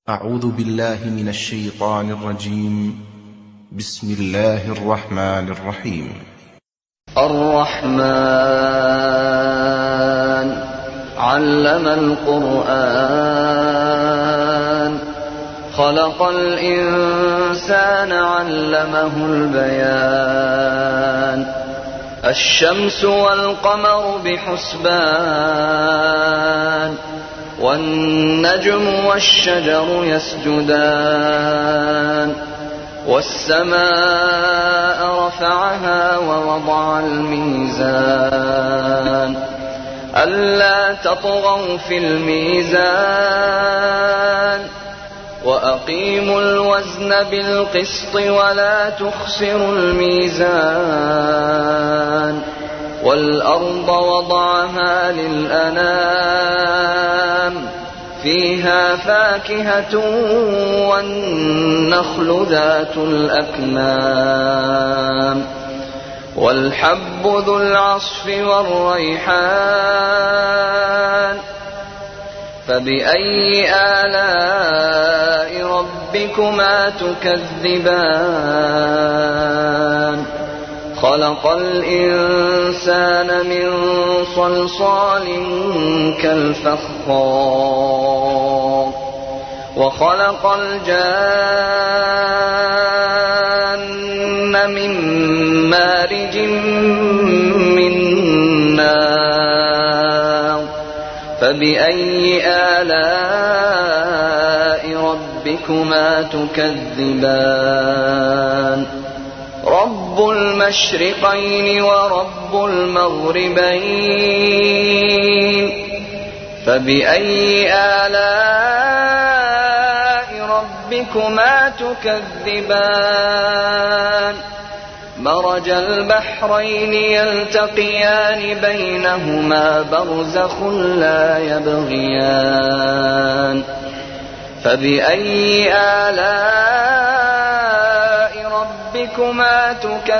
أعوذ بالله من الشيطان الرجيم. بسم الله الرحمن الرحيم. الرحمن علم القرآن خلق الإنسان علمه البيان الشمس والقمر بحسبان والنجم والشجر يسجدان والسماء رفعها ووضع الميزان ألا تطغوا في الميزان وأقيموا الوزن بالقسط ولا تخسروا الميزان والأرض وضعها للأنام فيها فاكهة والنخل ذات الأكمام والحب ذو العصف والريحان فبأي آلاء ربكما تكذبان خلق الإنسان من صلصال كالفخار وخلق الجان من مارج من نار فبأي آلاء ربكما تكذبان رب المشرقين ورب المغربين فبأي آلاء ربكما تكذبان مرج البحرين يلتقيان بينهما برزخ لا يبغيان فبأي آلاء ربكما تكذبان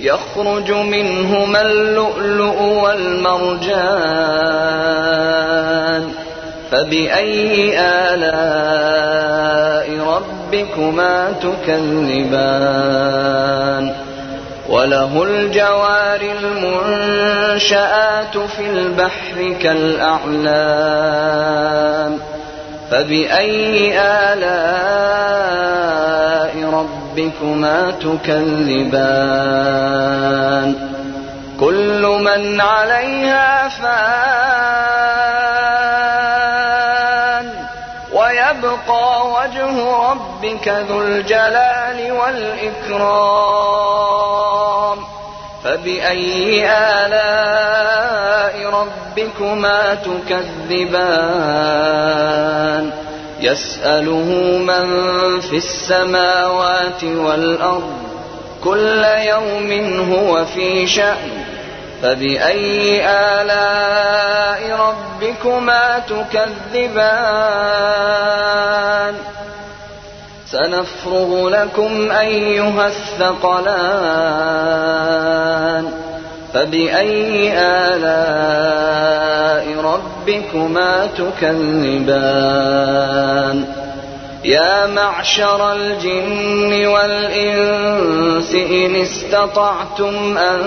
يخرج منهما اللؤلؤ والمرجان فبأي آلاء ربكما تكذبان وله الجوار المنشآت في البحر كالأعلام فبأي آلاء ربكما تكذبان كل من عليها فان ويبقى وجه ربك ذو الجلال والإكرام فبأي آلاء ربكما تكذبان يسأله من في السماوات والأرض كل يوم هو في شأن فبأي آلاء ربكما تكذبان سنفرغ لكم أيها الثقلان فبأي آلاء ربكما تكذبان يا معشر الجن والإنس إن استطعتم أن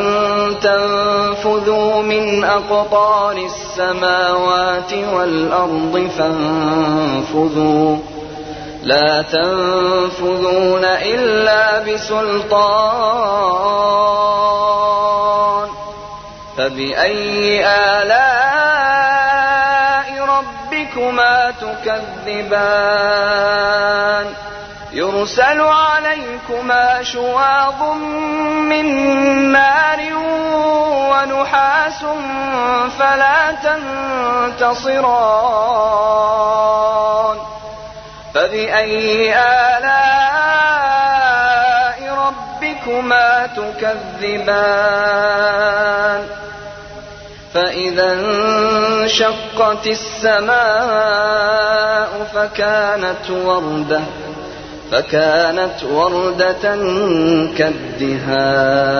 تنفذوا من أقطار السماوات والأرض فانفذوا لا تنفذون إلا بسلطان فبأي آلاء ربكما تكذبان يرسل عليكما شواظ من نار ونحاس فلا تنتصران فبأي آلاء ربكما تكذبان فإذا انشقت السماء فكانت وردة كالدهان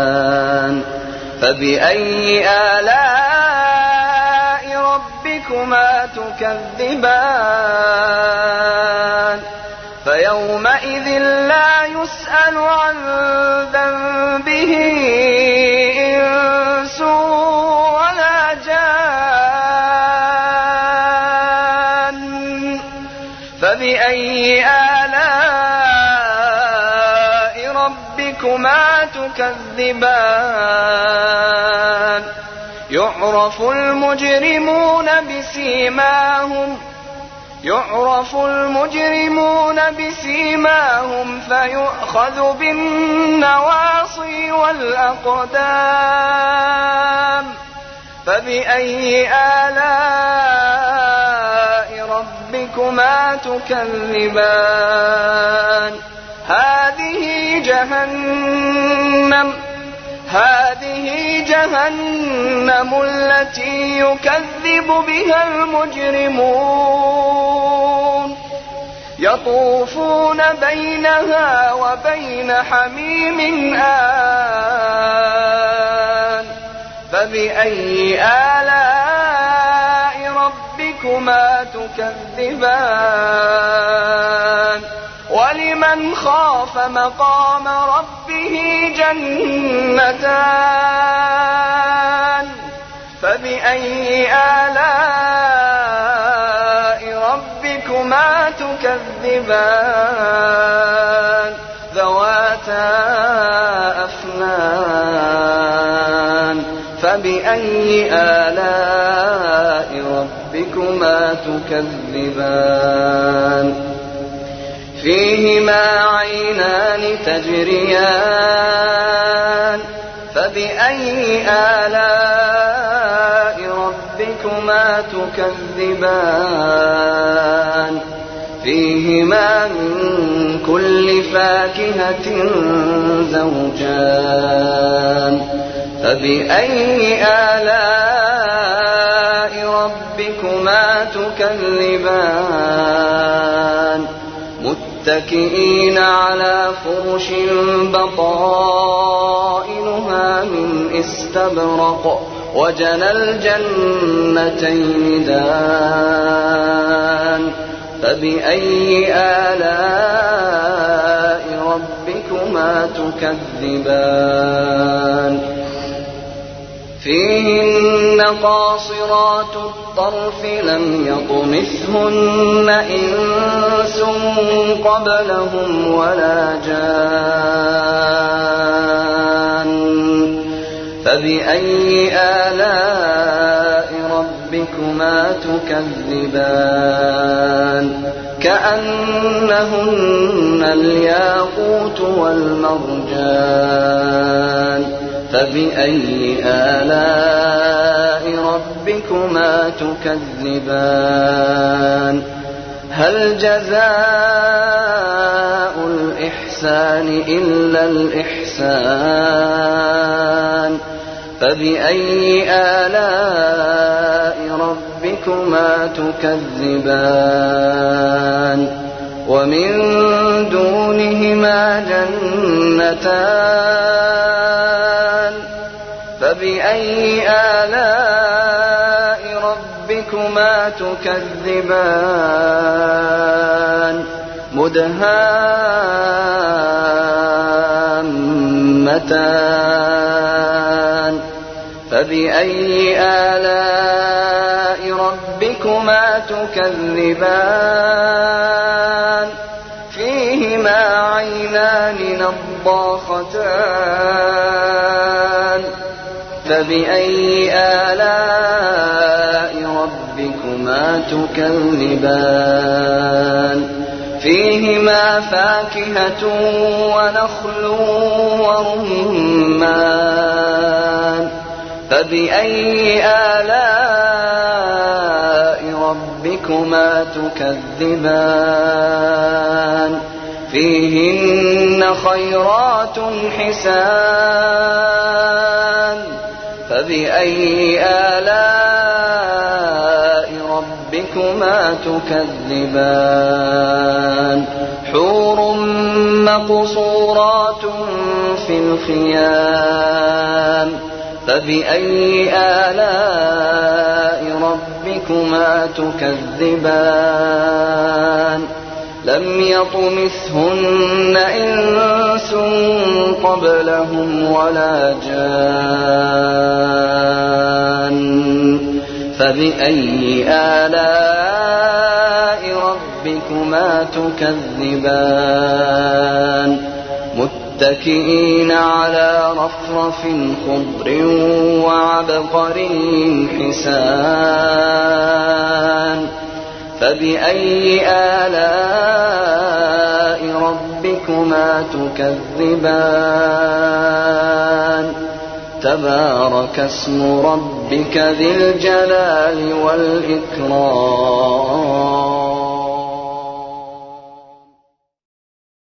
فبأي آلاء ربكما ربكما تكذبان فيومئذ لا يسأل عن ذنبه إنس ولا جان فبأي آلاء ربكما تكذبان يعرف المجرمون بسيماهم فيؤخذ بالنواصي والأقدام فبأي آلاء ربكما تكذبان هذه جهنم التي يكذب بها المجرمون يطوفون بينها وبين حميم آن فبأي آلاء ربكما تكذبان ولمن خاف مقام ربه جنتان فبأي آلاء ربكما تكذبان ذواتا أفنان فبأي آلاء ربكما تكذبان فيهما عينان تجريان فبأي آلاء ربكما تكذبان فيهما من كل فاكهة زوجان فبأي آلاء ربكما تكذبان متكئين على فرش بطائنها من استبرق وجنى الجنتين دان فبأي آلاء ربكما تكذبان فيهن قاصرات الطرف لم يطمثهن إنس قبلهم ولا جان فبأي آلاء ربكما تكذبان كأنهن الياقوت والمرجان فبأي آلاء ربكما تكذبان هل جزاء الإحسان إلا الإحسان فبأي آلاء ربكما تكذبان ومن دونهما جنتان فبأي آلاء ربكما تكذبان مدهامتان فبأي آلاء ربكما تكذبان فيهما عينان نضاختان فبأي آلاء ربكما تكذبان فيهما فاكهة ونخل ورمان فبأي آلاء ربكما تكذبان فيهن خيرات حسان فبأي آلاء ربكما تكذبان حور مقصورات في الخيام فبأي آلاء ربكما تكذبان لم يطمثهن إنس قبلهم ولا جان فبأي آلاء ربكما تكذبان متكئين على رفرف خضر وعبقري حسان فبأي آلاء ربكما تكذبان تبارك اسم ربك ذي الجلال والإكرام